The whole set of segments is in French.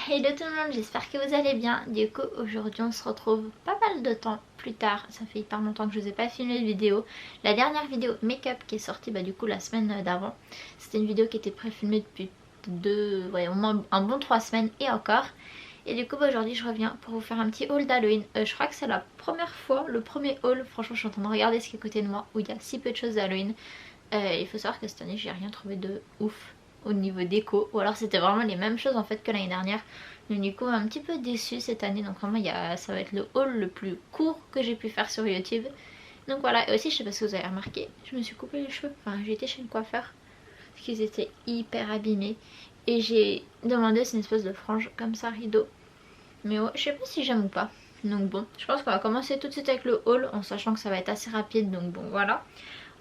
Hello tout le monde, j'espère que vous allez bien. Du coup aujourd'hui on se retrouve pas mal de temps plus tard. Ça fait hyper longtemps que je vous ai pas filmé de vidéo. La dernière vidéo make-up qui est sortie du coup la semaine d'avant, c'était une vidéo qui était pré-filmée depuis au moins un bon 3 semaines et encore. Et du coup aujourd'hui je reviens pour vous faire un petit haul d'Halloween. Je crois que c'est la première fois, le premier haul, franchement je suis en train de regarder ce qui est à côté de moi où il y a si peu de choses d'Halloween. Il faut savoir que cette année j'ai rien trouvé de ouf au niveau déco, ou alors c'était vraiment les mêmes choses en fait que l'année dernière. Donc du coup un petit peu déçue cette année, donc vraiment ça va être le haul le plus court que j'ai pu faire sur YouTube. Donc voilà, et aussi je sais pas si vous avez remarqué, je me suis coupé les cheveux, enfin j'ai été chez le coiffeur parce qu'ils étaient hyper abîmés et j'ai demandé c'est une espèce de frange comme ça rideau, mais ouais, je sais pas si j'aime ou pas. Donc bon, je pense qu'on va commencer tout de suite avec le haul en sachant que ça va être assez rapide, donc bon voilà.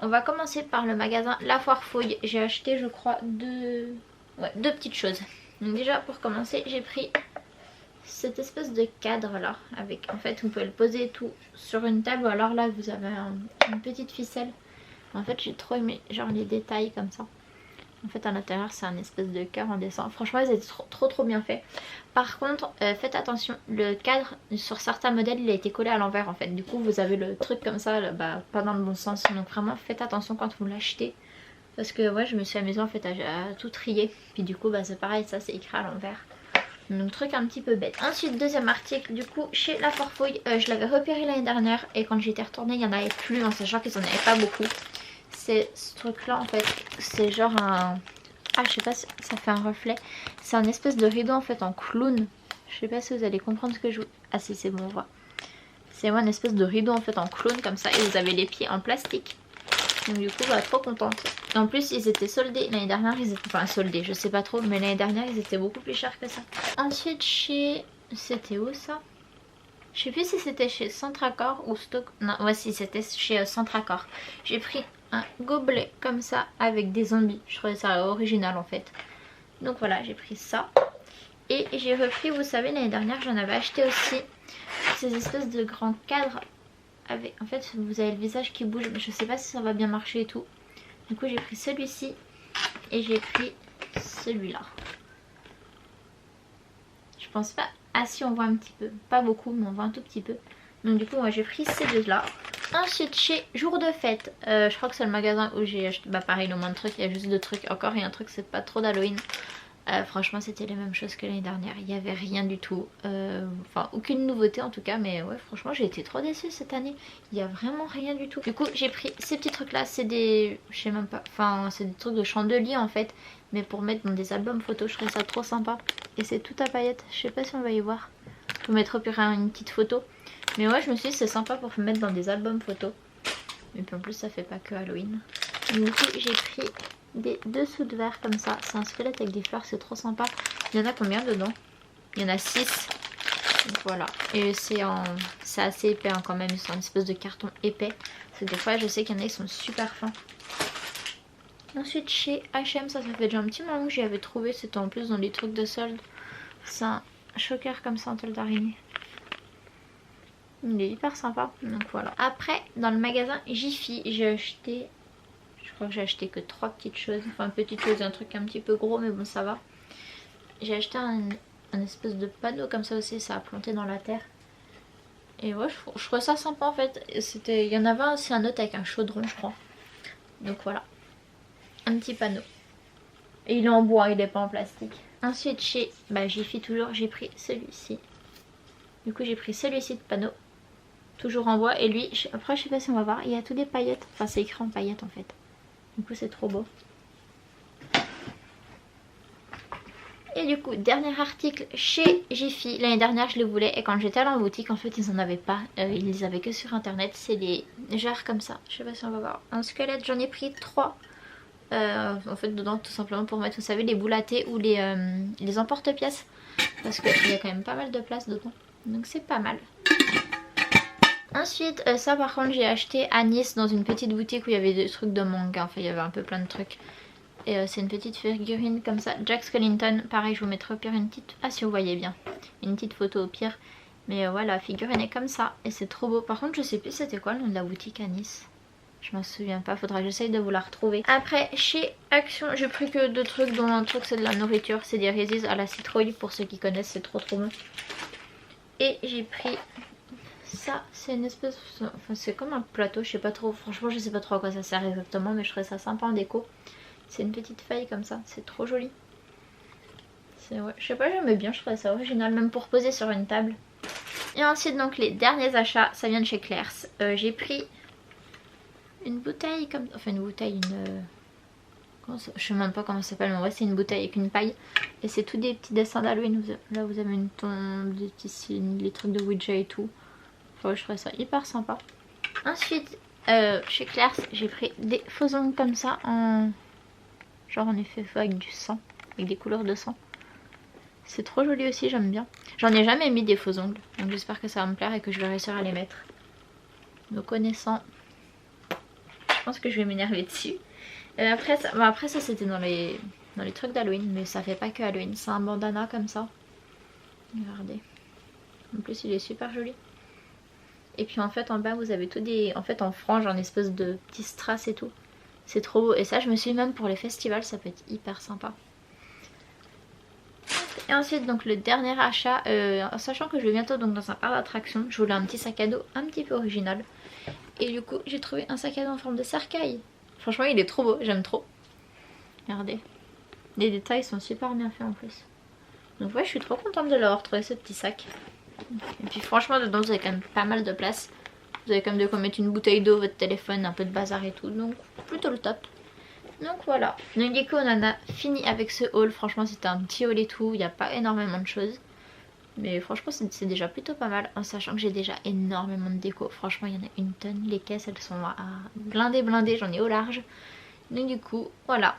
On va commencer par le magasin La Foire Fouille. J'ai acheté je crois deux petites choses. Donc déjà pour commencer j'ai pris cette espèce de cadre là avec, en fait vous pouvez le poser tout sur une table, ou alors là vous avez une petite ficelle. En fait j'ai trop aimé genre les détails comme ça. En fait à l'intérieur c'est un espèce de cœur en dessin. Franchement ils étaient trop bien faits. Par contre faites attention, le cadre sur certains modèles il a été collé à l'envers en fait. Du coup vous avez le truc comme ça là, pas dans le bon sens. Donc vraiment faites attention quand vous l'achetez. Parce que ouais je me suis amusée en fait à tout trier. Puis du coup c'est pareil, ça c'est écrit à l'envers. Donc truc un petit peu bête. Ensuite deuxième article du coup chez La Foire Fouille. Je l'avais repéré l'année dernière et quand j'étais retournée il n'y en avait plus en sachant qu'ils en avaient pas beaucoup. C'est ce truc là en fait, c'est genre un... Ah je sais pas si ça fait un reflet. C'est un espèce de rideau en fait en clown. Je sais pas si vous allez comprendre ce que je... Ah si c'est bon on voit. C'est une espèce de rideau en fait en clown comme ça et vous avez les pieds en plastique. Donc du coup trop contente. Et en plus ils étaient soldés l'année dernière, ils étaient... Enfin soldés je sais pas trop, mais l'année dernière ils étaient beaucoup plus chers que ça. Ensuite chez... C'était où ça? Je sais plus si c'était chez Centracor ou Stock... Non ouais si c'était chez Centracor. J'ai pris un gobelet comme ça avec des zombies. Je trouvais ça original en fait. Donc voilà j'ai pris ça. Et j'ai repris, vous savez l'année dernière j'en avais acheté aussi ces espèces de grands cadres avec, en fait vous avez le visage qui bouge mais je sais pas si ça va bien marcher et tout. Du coup j'ai pris celui-ci et j'ai pris celui-là. Je pense pas... Ah si on voit un petit peu, pas beaucoup mais on voit un tout petit peu. Donc du coup moi j'ai pris ces deux là. Ensuite chez Jour de Fête, je crois que c'est le magasin où j'ai acheté, pareil le moins de trucs, il y a juste deux trucs. Encore il y a un truc c'est pas trop d'Halloween. Franchement c'était les mêmes choses que l'année dernière, il n'y avait rien du tout, enfin aucune nouveauté en tout cas, mais ouais franchement j'ai été trop déçue cette année, il n'y a vraiment rien du tout. Du coup j'ai pris ces petits trucs là, c'est des, je sais même pas, enfin c'est des trucs de chandelier en fait, mais pour mettre dans des albums photos, je trouvais ça trop sympa. Et c'est tout à paillettes, je sais pas si on va y voir, je vais mettre une petite photo, mais ouais je me suis dit c'est sympa pour mettre dans des albums photos, et puis en plus ça fait pas que Halloween. Du coup j'ai pris des dessous de verre comme ça, c'est un squelette avec des fleurs, c'est trop sympa. Il y en a combien dedans? Il y en a 6. Donc voilà, et c'est assez épais hein, quand même, c'est une espèce de carton épais. Parce que des fois je sais qu'il y en a qui sont super fins. Ensuite chez H&M, ça fait déjà un petit moment que j'y avais trouvé, c'était en plus dans les trucs de solde. C'est un choker comme ça en toile d'araignée. Il est hyper sympa, donc voilà. Après dans le magasin Jiffy, j'ai acheté... Je crois que j'ai acheté que 3 petites choses. Enfin petites choses, un truc un petit peu gros mais bon ça va. J'ai acheté un espèce de panneau comme ça aussi, ça a planté dans la terre. Et ouais je trouve ça sympa en fait. Il y en avait aussi un autre avec un chaudron je crois. Donc voilà. Un petit panneau. Et il est en bois, il est pas en plastique. Ensuite chez Jiffy toujours j'ai pris celui-ci. Du coup j'ai pris celui-ci de panneau. Toujours en bois et lui, après je sais pas si on va voir, il y a tous des paillettes. Enfin c'est écrit en paillettes en fait. Du coup c'est trop beau. Et du coup dernier article chez Jiffy. L'année dernière je les voulais et quand j'étais allée en boutique en fait ils en avaient pas. Ils les avaient que sur internet. C'est des jarres comme ça. Je sais pas si on va voir. Un squelette, j'en ai pris 3. En fait dedans tout simplement pour mettre, vous savez, les boules à thé ou les emporte-pièces. Parce qu'il y a quand même pas mal de place dedans. Donc c'est pas mal. Ensuite ça par contre j'ai acheté à Nice dans une petite boutique où il y avait des trucs de manga. Enfin il y avait un peu plein de trucs. Et c'est une petite figurine comme ça, Jack Skellington. Pareil je vous mettrai au pire une petite... Ah si vous voyez bien, une petite photo au pire. Mais voilà, la figurine est comme ça et c'est trop beau. Par contre je sais plus c'était quoi le nom de la boutique à Nice. Je m'en souviens pas, faudra que j'essaye de vous la retrouver. Après chez Action j'ai pris que 2 trucs, dont un truc c'est de la nourriture, c'est des Reese's à la citrouille, pour ceux qui connaissent c'est trop bon. Et j'ai pris ça, c'est une espèce, enfin c'est comme un plateau, je sais pas trop, franchement je sais pas trop à quoi ça sert exactement, mais je trouvais ça sympa en déco. C'est une petite feuille comme ça, c'est trop joli. Ouais, je sais pas, j'aimais bien, je trouvais ça original, même pour poser sur une table. Et ensuite donc les derniers achats, ça vient de chez Claire's. J'ai pris une bouteille comme, enfin une bouteille, je sais même pas comment ça s'appelle, mais ouais c'est une bouteille avec une paille. Et c'est tous des petits dessins d'Halloween. Là vous avez une tombe, des petits signes, les trucs de Ouija et tout. Enfin, je trouvais ça hyper sympa. Ensuite chez Claire's j'ai pris des faux ongles comme ça, genre en effet avec du sang, avec des couleurs de sang. C'est trop joli aussi, j'aime bien. J'en ai jamais mis des faux ongles, donc j'espère que ça va me plaire et que je vais réussir à les mettre. Me connaissant, je pense que je vais m'énerver dessus. Après ça c'était dans les trucs d'Halloween, mais ça fait pas que Halloween. C'est un bandana comme ça. Regardez. En plus il est super joli. Et puis en fait en bas vous avez tout des, en fait en frange, en espèce de petits strass et tout. C'est trop beau. Et ça je me suis dit, même pour les festivals ça peut être hyper sympa. Et ensuite donc le dernier achat, sachant que je vais bientôt donc dans un parc d'attractions, je voulais un petit sac à dos un petit peu original. Et du coup j'ai trouvé un sac à dos en forme de cercueil. Franchement il est trop beau, j'aime trop. Regardez, les détails sont super bien faits en plus. Donc ouais je suis trop contente de l'avoir trouvé ce petit sac. Et puis franchement dedans vous avez quand même pas mal de place. Vous avez quand même de quoi mettre une bouteille d'eau, votre téléphone, un peu de bazar et tout. Donc plutôt le top. Donc voilà, donc du coup on en a fini avec ce haul. Franchement c'était un petit haul et tout, il n'y a pas énormément de choses. Mais franchement c'est déjà plutôt pas mal, en sachant que j'ai déjà énormément de déco. Franchement il y en a une tonne, les caisses elles sont à blindées, j'en ai au large. Donc du coup voilà,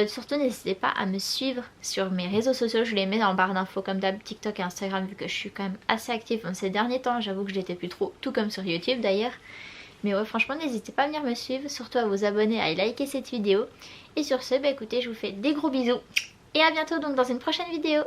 surtout n'hésitez pas à me suivre sur mes réseaux sociaux. Je les mets dans la barre d'infos comme d'hab, TikTok et Instagram, vu que je suis quand même assez active ces derniers temps. J'avoue que je l'étais plus trop, tout comme sur YouTube d'ailleurs. Mais ouais franchement n'hésitez pas à venir me suivre, surtout à vous abonner, à liker cette vidéo. Et sur ce, bah écoutez, je vous fais des gros bisous. Et à bientôt donc dans une prochaine vidéo.